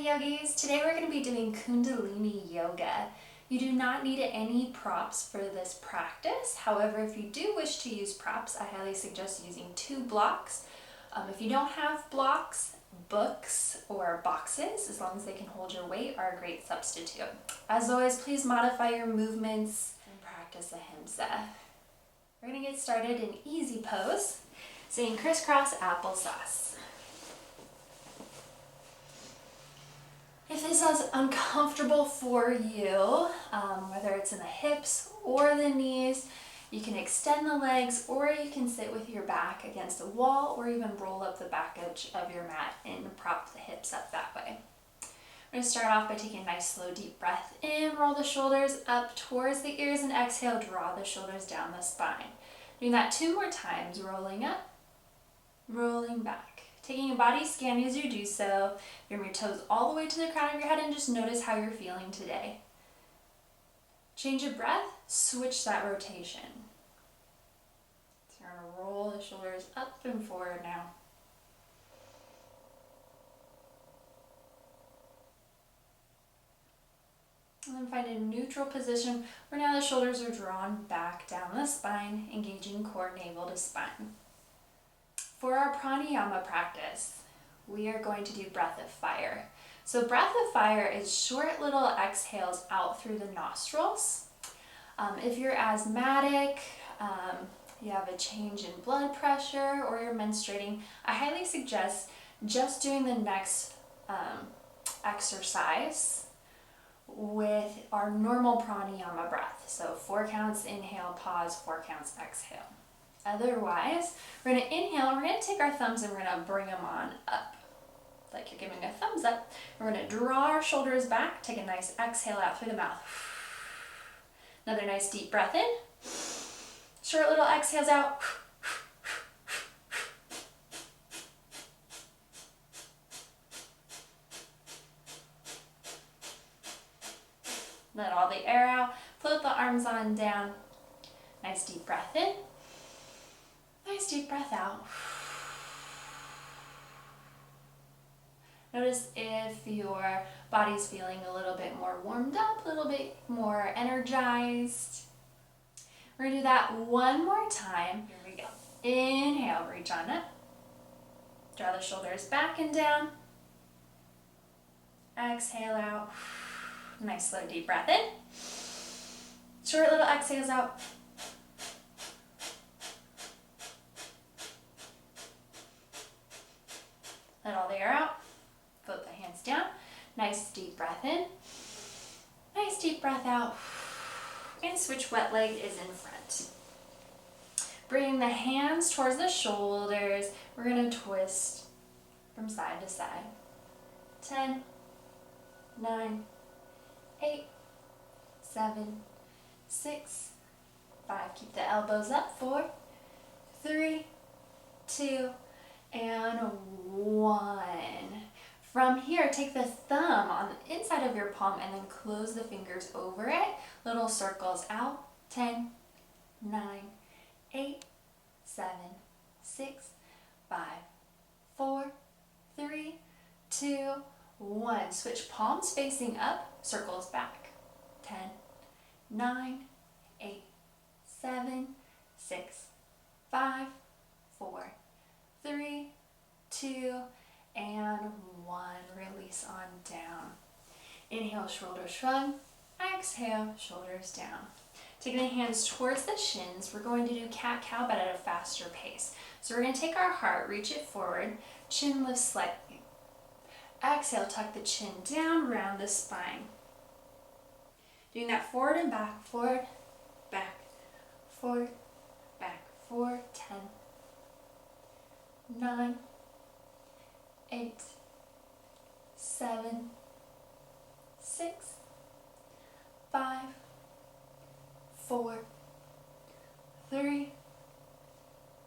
yogis. Today we're going to be doing Kundalini Yoga. You do not need any props for this practice. However, if you do wish to use props, I highly suggest using 2 blocks. If you don't have blocks, books or boxes, as long as they can hold your weight, are a great substitute. As always, please modify your movements and practice ahimsa. We're going to get started in easy pose, saying crisscross applesauce. If this is uncomfortable for you, whether it's in the hips or the knees, you can extend the legs, or you can sit with your back against a wall, or even roll up the back edge of your mat and prop the hips up that way. We're going to start off by taking a nice slow deep breath in, roll the shoulders up towards the ears, and exhale, draw the shoulders down the spine. Doing that 2 more times, rolling up, rolling back. Taking a body scan as you do so, bring your toes all the way to the crown of your head and just notice how you're feeling today. Change of breath, switch that rotation. So you're going to roll the shoulders up and forward now. And then find a neutral position where now the shoulders are drawn back down the spine, engaging core, navel to spine. For our pranayama practice, we are going to do breath of fire. So breath of fire is short little exhales out through the nostrils. If you're asthmatic, you have a change in blood pressure, or you're menstruating, I highly suggest just doing the next exercise with our normal pranayama breath. So 4 counts, inhale, pause, 4 counts, exhale. Otherwise, we're going to inhale, and we're going to take our thumbs and we're going to bring them on up. Like you're giving a thumbs up. We're going to draw our shoulders back, take a nice exhale out through the mouth. Another nice deep breath in. Short little exhales out. Let all the air out. Float the arms on down. Nice deep breath in. Nice deep breath out. Notice if your body's feeling a little bit more warmed up, a little bit more energized. We're going to do that 1 more time. Here we go. Inhale, reach on up. Draw the shoulders back and down. Exhale out. Nice slow deep breath in. Short little exhales out. Let all the air out. Float the hands down. Nice deep breath in. Nice deep breath out. And switch wet leg is in front. Bring the hands towards the shoulders. We're going to twist from side to side. 10, 9, 8, 7, 6, 5. Keep the elbows up. 4, 3, 2, and 1. From here, take the thumb on the inside of your palm and then close the fingers over it. Little circles out. 10, 9, 8, 7, 6, 5, 4, 3, 2, 1. Switch palms facing up, circles back. 10, 9, 8, 7, 6, 5, 4, 3, 2, and 1. Release on down. Inhale, shoulders shrug. Exhale, shoulders down. Taking the hands towards the shins, we're going to do cat-cow, but at a faster pace. So we're going to take our heart, reach it forward, chin lifts slightly. Exhale, tuck the chin down, round the spine. Doing that forward and back, forward, back, forward, back, 4, 10, 9, 8, 7, 6, 5, 4, 3,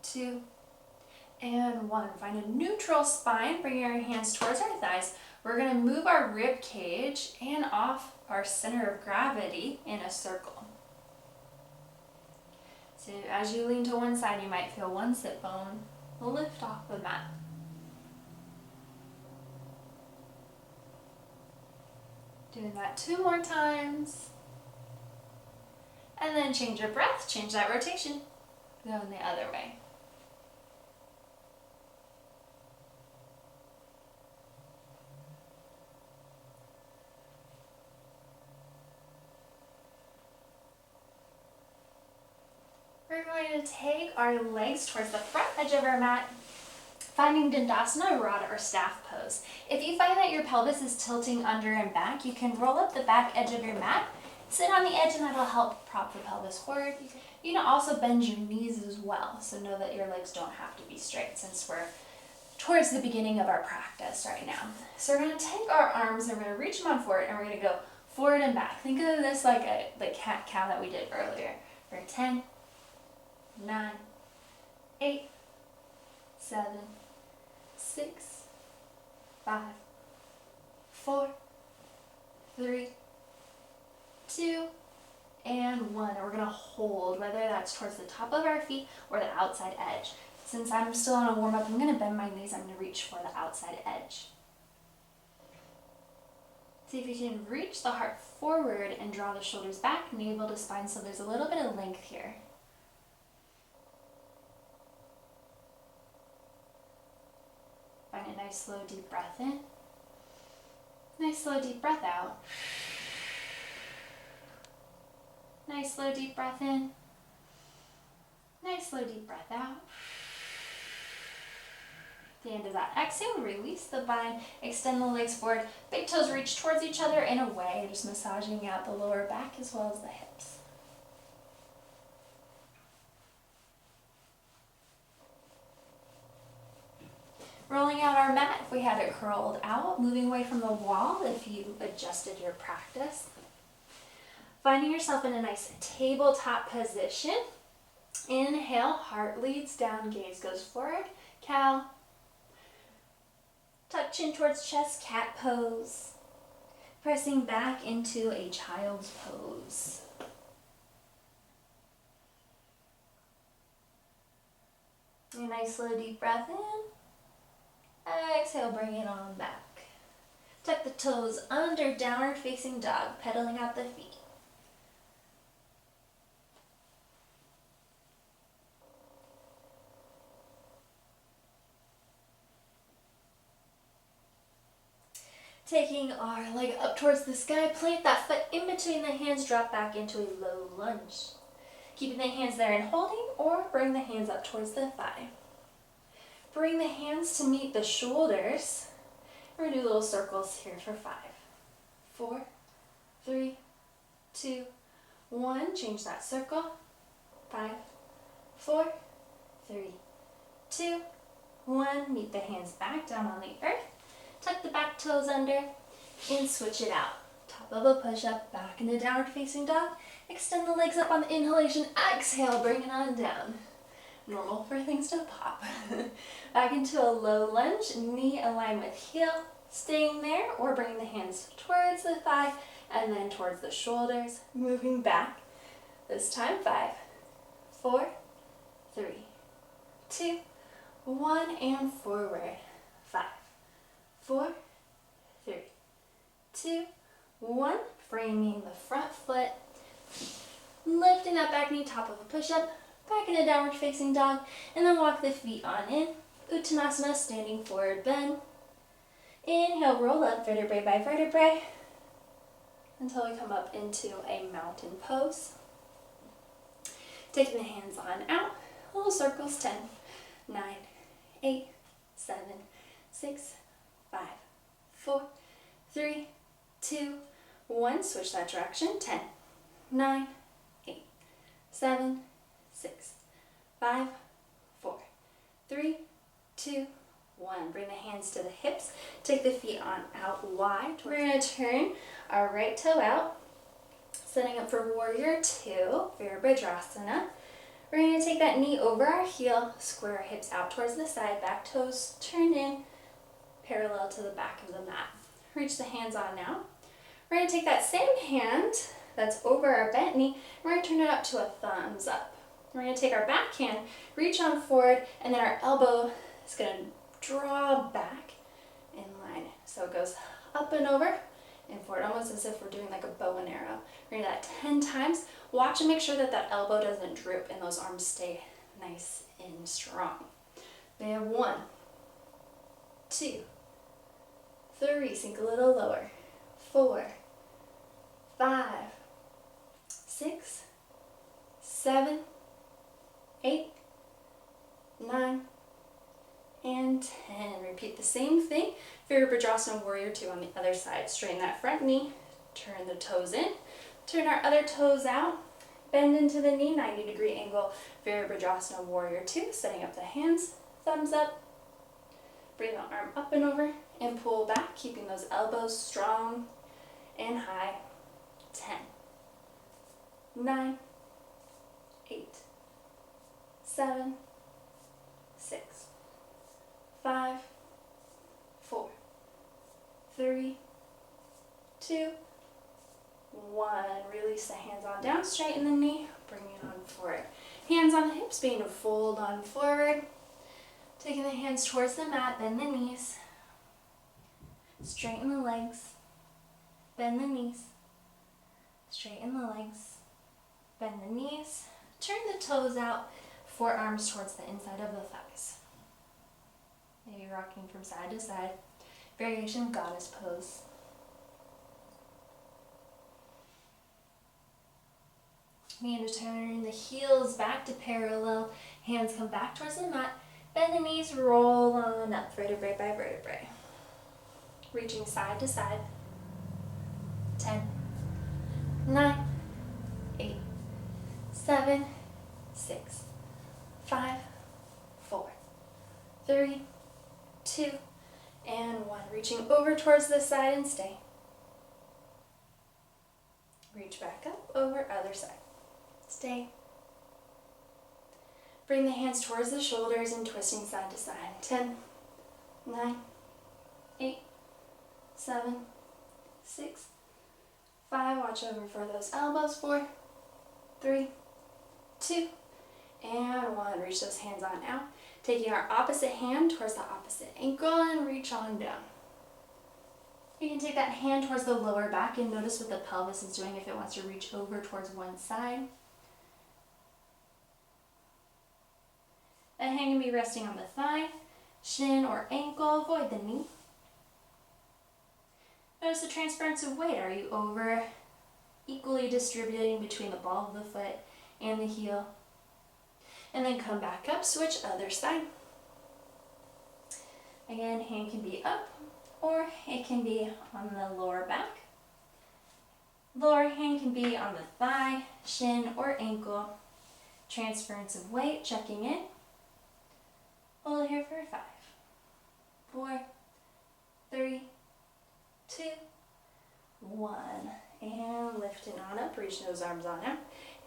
2, and 1. Find a neutral spine. Bring your hands towards our thighs. We're going to move our rib cage and off our center of gravity in a circle. So as you lean to one side, you might feel one sit bone lift off the mat. Doing that 2 more times. And then change your breath, change that rotation. Going the other way. We're going to take our legs towards the front edge of our mat, finding Dandasana, rod or staff pose. If you find that your pelvis is tilting under and back, you can roll up the back edge of your mat, sit on the edge, and that'll help prop the pelvis forward. You can also bend your knees as well, so know that your legs don't have to be straight since we're towards the beginning of our practice right now. So we're going to take our arms and we're going to reach them on forward and we're going to go forward and back. Think of this like the cat-cow that we did earlier. For 10, 9, 8, 7, 6, 5, 4, 3, 2, and 1. And we're going to hold, whether that's towards the top of our feet or the outside edge. Since I'm still on a warm-up, I'm going to bend my knees. I'm going to reach for the outside edge. See if you can reach the heart forward and draw the shoulders back, navel to spine, so there's a little bit of length here. Find a nice slow deep breath in. Nice slow deep breath out. Nice slow deep breath in. Nice slow deep breath out. At the end of that exhale, release the bind, extend the legs forward, big toes reach towards each other in a way, just massaging out the lower back as well as the hips. Rolling out our mat if we had it curled out, moving away from the wall if you adjusted your practice. Finding yourself in a nice tabletop position. Inhale, heart leads down, gaze goes forward, cow. Tuck chin towards chest, cat pose. Pressing back into a child's pose. A nice slow deep breath in. Exhale, bring it on back. Tuck the toes under, downward facing dog, pedaling out the feet. Taking our leg up towards the sky, plant that foot in between the hands, drop back into a low lunge. Keeping the hands there and holding, or bring the hands up towards the thigh. Bring the hands to meet the shoulders. We're going to do little circles here for 5, 4, 3, 2, 1. Change that circle. 5, 4, 3, 2, 1. Meet the hands back down on the earth. Tuck the back toes under and switch it out. Top of a push-up, back into downward facing dog. Extend the legs up on the inhalation. Exhale, bring it on down. Normal for things to pop. Back into a low lunge, knee aligned with heel. Staying there or bringing the hands towards the thigh and then towards the shoulders. Moving back. This time 5, 4, 3, 2, 1, and forward. 5, 4, 3, 2, 1. Framing the front foot. Lifting that back knee, top of a push-up. Back into downward facing dog. And then walk the feet on in. Uttanasana, standing forward bend. Inhale, roll up vertebrae by vertebrae. Until we come up into a mountain pose. Taking the hands on out. Little circles, 10, 9, 8, 7, 6, 5, 4, 3, 2, 1. Switch that direction. 10, 9, 8, 7, 6, 5, 4, 3, 2, 1. Bring the hands to the hips. Take the feet on out wide. We're going to turn our right toe out. Setting up for warrior 2, Virabhadrasana. We're going to take that knee over our heel, square our hips out towards the side, back toes turn in, parallel to the back of the mat. Reach the hands on now. We're going to take that same hand that's over our bent knee, and we're going to turn it up to a thumbs up. We're going to take our back hand, reach on forward, and then our elbow is going to draw back in line. So it goes up and over, and forward, almost as if we're doing like a bow and arrow. We're gonna do that 10 times. Watch and make sure that that elbow doesn't droop and those arms stay nice and strong. We have 1, 2, 3, sink a little lower, 4, 5, 6, 7, 8, 9, and 10. Repeat the same thing. Virabhadrasana Warrior 2 on the other side. Straighten that front knee, turn the toes in, turn our other toes out, bend into the knee, 90-degree angle. Virabhadrasana Warrior 2, setting up the hands, thumbs up. Bring the arm up and over and pull back, keeping those elbows strong and high. 10, 9, 8, 7, 6, 5, 4, 3, 2, 1. Release the hands on down, straighten the knee, bring it on forward. Hands on the hips, being a fold on forward. Taking the hands towards the mat, bend the knees. Straighten the legs, bend the knees. Straighten the legs, bend the knees. Turn the toes out, forearms towards the inside of the thighs. Maybe rocking from side to side. Variation goddess pose. Begin to turn the heels back to parallel. Hands come back towards the mat. Bend the knees, roll on up, vertebrae by vertebrae. Reaching side to side. 10, 9, 8, 7, 6, 5, 4, 3, 2, and 1. Reaching over towards the side and stay. Reach back up, over, other side. Stay. Bring the hands towards the shoulders and twisting side to side. 10, 9, 8, 7, 6, 5. Watch over for those elbows. 4, 3, 2, and 1. Reach those hands on out. Taking our opposite hand towards the opposite ankle and reach on down. You can take that hand towards the lower back and notice what the pelvis is doing if it wants to reach over towards one side. That hand can be resting on the thigh, shin, or ankle. Avoid the knee. Notice the transference of weight. Are you over equally distributing between the ball of the foot and the heel? And then come back up, switch other side. Again, hand can be up or it can be on the lower back. Lower hand can be on the thigh, shin, or ankle. Transference of weight, checking in. Hold here for 5, 4, 3, 2, 1. And lifting on up, reach those arms on out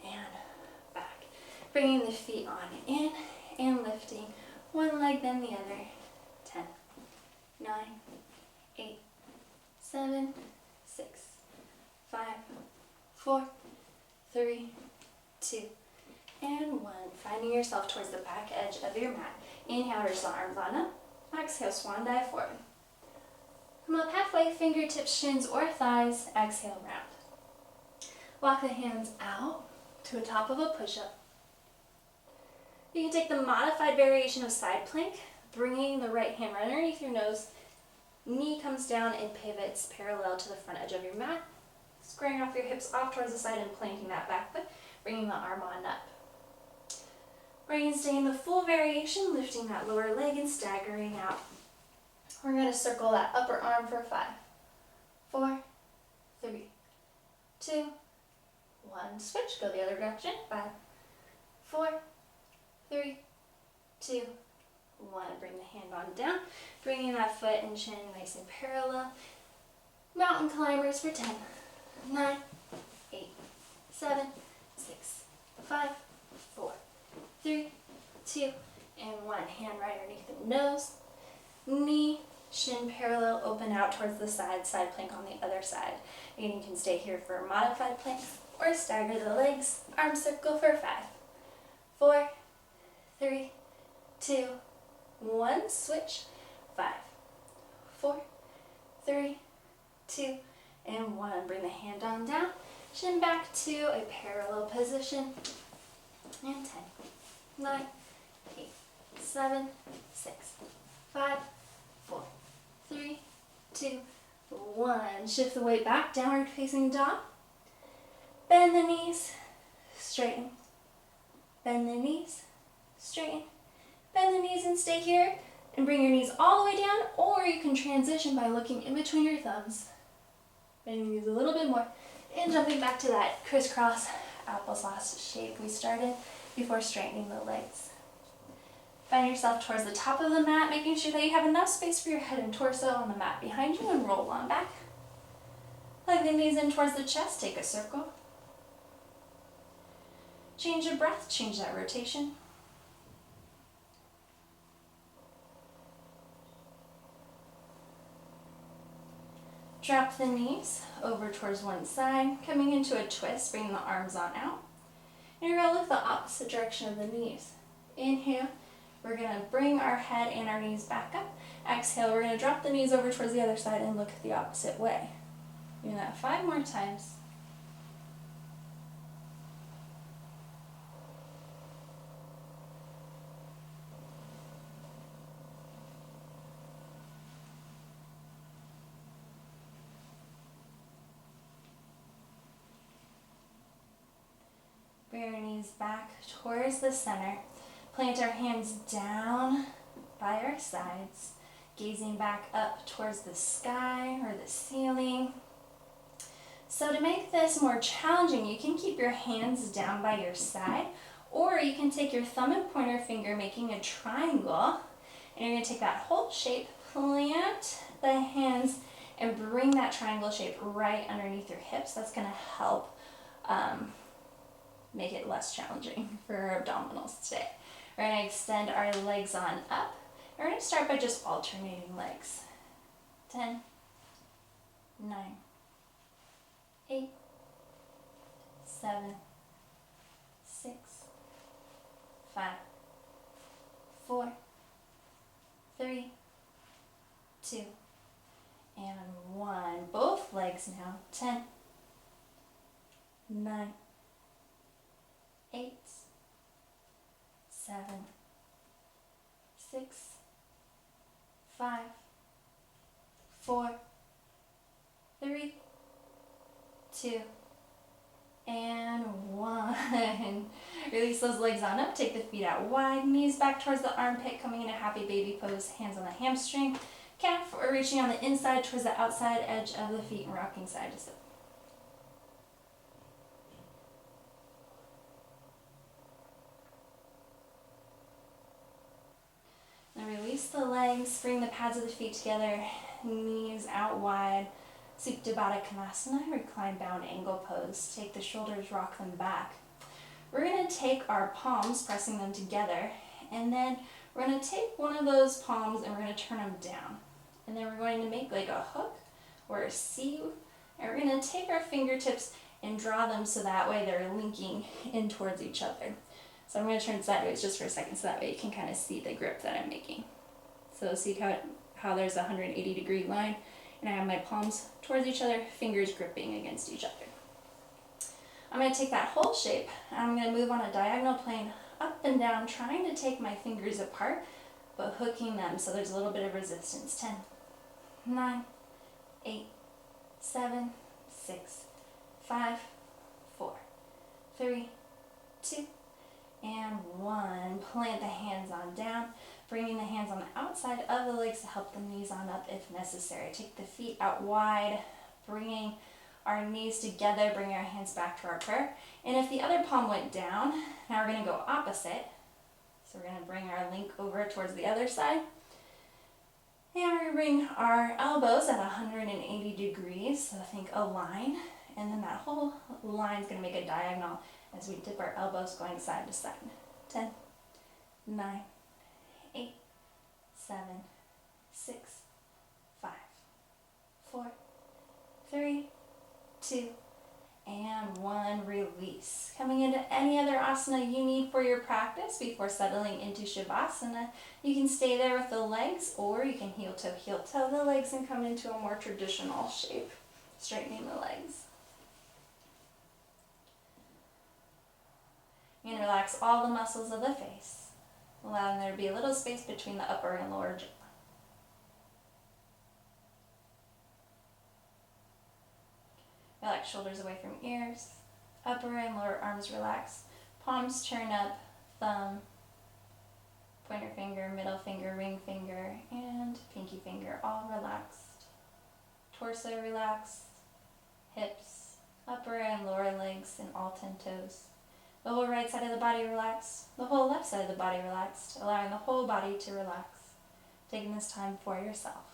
and back. Bringing the feet on in and lifting one leg then the other. 10, 9, 8, 7, 6, 5, 4, 3, 2, and 1. Finding yourself towards the back edge of your mat. Inhale, reach the arms on up. Exhale, swan dive forward. Come up halfway, fingertips, shins, or thighs. Exhale, round. Walk the hands out to the top of a push-up. You can take the modified variation of side plank, bringing the right hand right underneath your nose. Knee comes down and pivots parallel to the front edge of your mat. Squaring off your hips off towards the side and planting that back foot, bringing the arm on up. Bring and stay in the full variation, lifting that lower leg and staggering out. We're going to circle that upper arm for 5, 4, 3, 2, 1. Switch, go the other direction. 5, 4, 3, 2, 1. Bring the hand on down, bringing that foot and chin nice and parallel. Mountain climbers for 10, 9, 8, 7, 6, 5, 4, 3, 2, and 1. Hand right underneath the nose. Knee, shin parallel, open out towards the side, side plank on the other side. And you can stay here for a modified plank or stagger the legs. Arm circle for 5, 4, 3, 2, 1. Switch. 5, 4, 3, 2, and bring the hand on down. Shin back to a parallel position. And 10, 9, 8, 7, 6, 5, 4, 3, 2, 1. Shift the weight back, downward facing dog. Bend the knees, straighten. Bend the knees, straighten. Bend the knees and stay here. And bring your knees all the way down, or you can transition by looking in between your thumbs. Bending your knees a little bit more. And jumping back to that crisscross applesauce shape we started before straightening the legs. Find yourself towards the top of the mat, making sure that you have enough space for your head and torso on the mat behind you, and roll on back. Plug the knees in towards the chest, take a circle. Change your breath, change that rotation. Drop the knees over towards one side, coming into a twist, bring the arms on out. And you're going to look the opposite direction of the knees. Inhale, we're going to bring our head and our knees back up. Exhale, we're going to drop the knees over towards the other side and look the opposite way. Do that 5 more times. Bring our knees back towards the center. Plant our hands down by our sides, gazing back up towards the sky or the ceiling. So to make this more challenging, you can keep your hands down by your side, or you can take your thumb and pointer finger, making a triangle, and you're going to take that whole shape, plant the hands, and bring that triangle shape right underneath your hips. That's going to help make it less challenging for our abdominals today. We're going to extend our legs on up. We're going to start by just alternating legs. 10, 9, 8, 7, 6, 5, 4, 3, 2, and 1. Both legs now. 10, 9, 8, 7, 6, 5, 4, 3, 2, and 1. Release those legs on up, take the feet out wide, knees back towards the armpit, coming in a happy baby pose, hands on the hamstring, calf or reaching on the inside towards the outside edge of the feet and rocking side to side. Release the legs, bring the pads of the feet together, knees out wide, Supta Baddha Konasana, recline bound angle pose. Take the shoulders, rock them back. We're going to take our palms, pressing them together, and then we're going to take one of those palms and we're going to turn them down. And then we're going to make like a hook or a C, and we're going to take our fingertips and draw them so that way they're linking in towards each other. So I'm going to turn sideways just for a second so that way you can kind of see the grip that I'm making. So see how there's a 180-degree line, and I have my palms towards each other, fingers gripping against each other. I'm going to take that whole shape, and I'm going to move on a diagonal plane up and down, trying to take my fingers apart, but hooking them so there's a little bit of resistance. 10, 9, 8, 7, 6, 5, 4, 3, 2, and 1. Plant the hands on down, bringing the hands on the outside of the legs to help the knees on up if necessary. Take the feet out wide, bringing our knees together, bring our hands back to our prayer. And if the other palm went down, now we're going to go opposite. So we're going to bring our link over towards the other side. And we're going to bring our elbows at 180 degrees, so think a line. And then that whole line is going to make a diagonal as we dip our elbows going side to side. 10, 9, 8, 7, 6, 5, 4, 3, 2, and 1. Release. Coming into any other asana you need for your practice before settling into Shavasana. You can stay there with the legs, or you can heel toe the legs and come into a more traditional shape. straightening the legs. You can relax all the muscles of the face, allowing there to be a little space between the upper and lower jaw. Relax shoulders away from ears, upper and lower arms relax, palms turn up, thumb, pointer finger, middle finger, ring finger, and pinky finger all relaxed. Torso relaxed, hips, upper and lower legs, and all 10 toes. The whole right side of the body relaxed, the whole left side of the body relaxed, allowing the whole body to relax. Taking this time for yourself.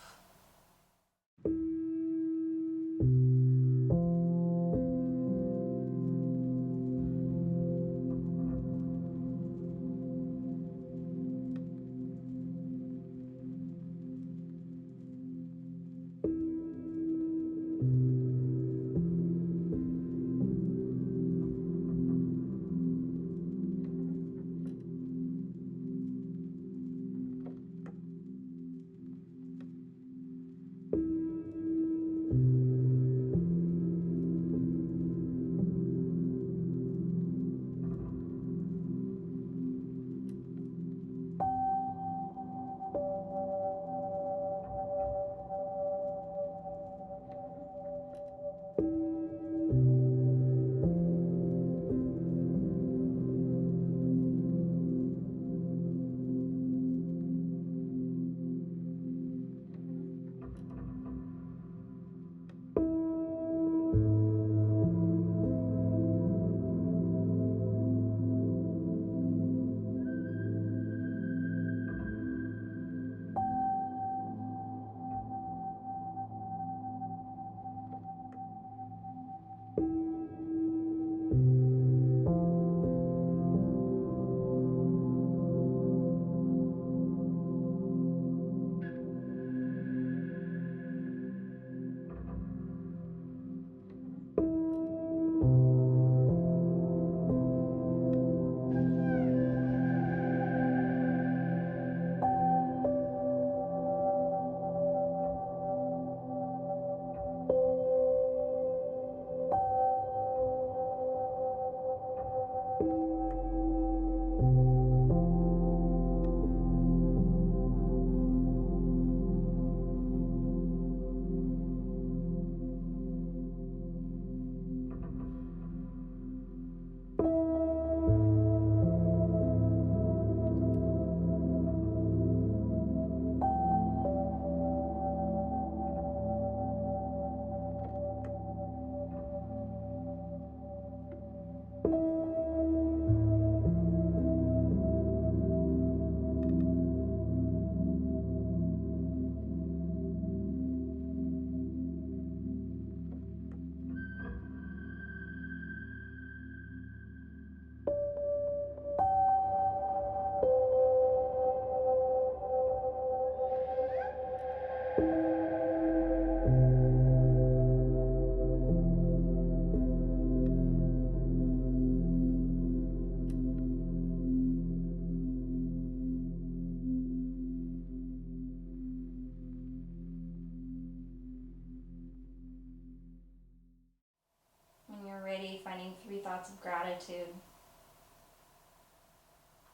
Finding 3 thoughts of gratitude.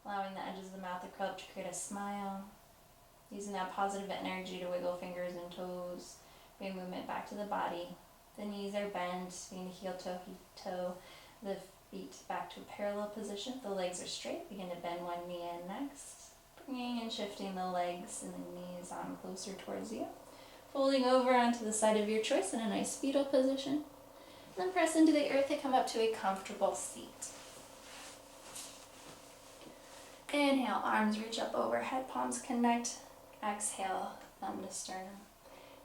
Allowing the edges of the mouth to curl up to create a smile. Using that positive energy to wiggle fingers and toes. Bring movement back to the body. The knees are bent, bringing the heel toe, the feet back to a parallel position. The legs are straight. Begin to bend one knee in next. Bringing and shifting the legs and the knees on closer towards you. Folding over onto the side of your choice in a nice fetal position. Then press into the earth to come up to a comfortable seat. Inhale, arms reach up overhead, palms connect. Exhale, thumb to sternum.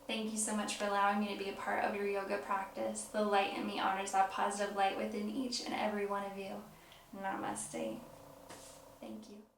Thank you so much for allowing me to be a part of your yoga practice. The light in me honors that positive light within each and every one of you. Namaste. Thank you.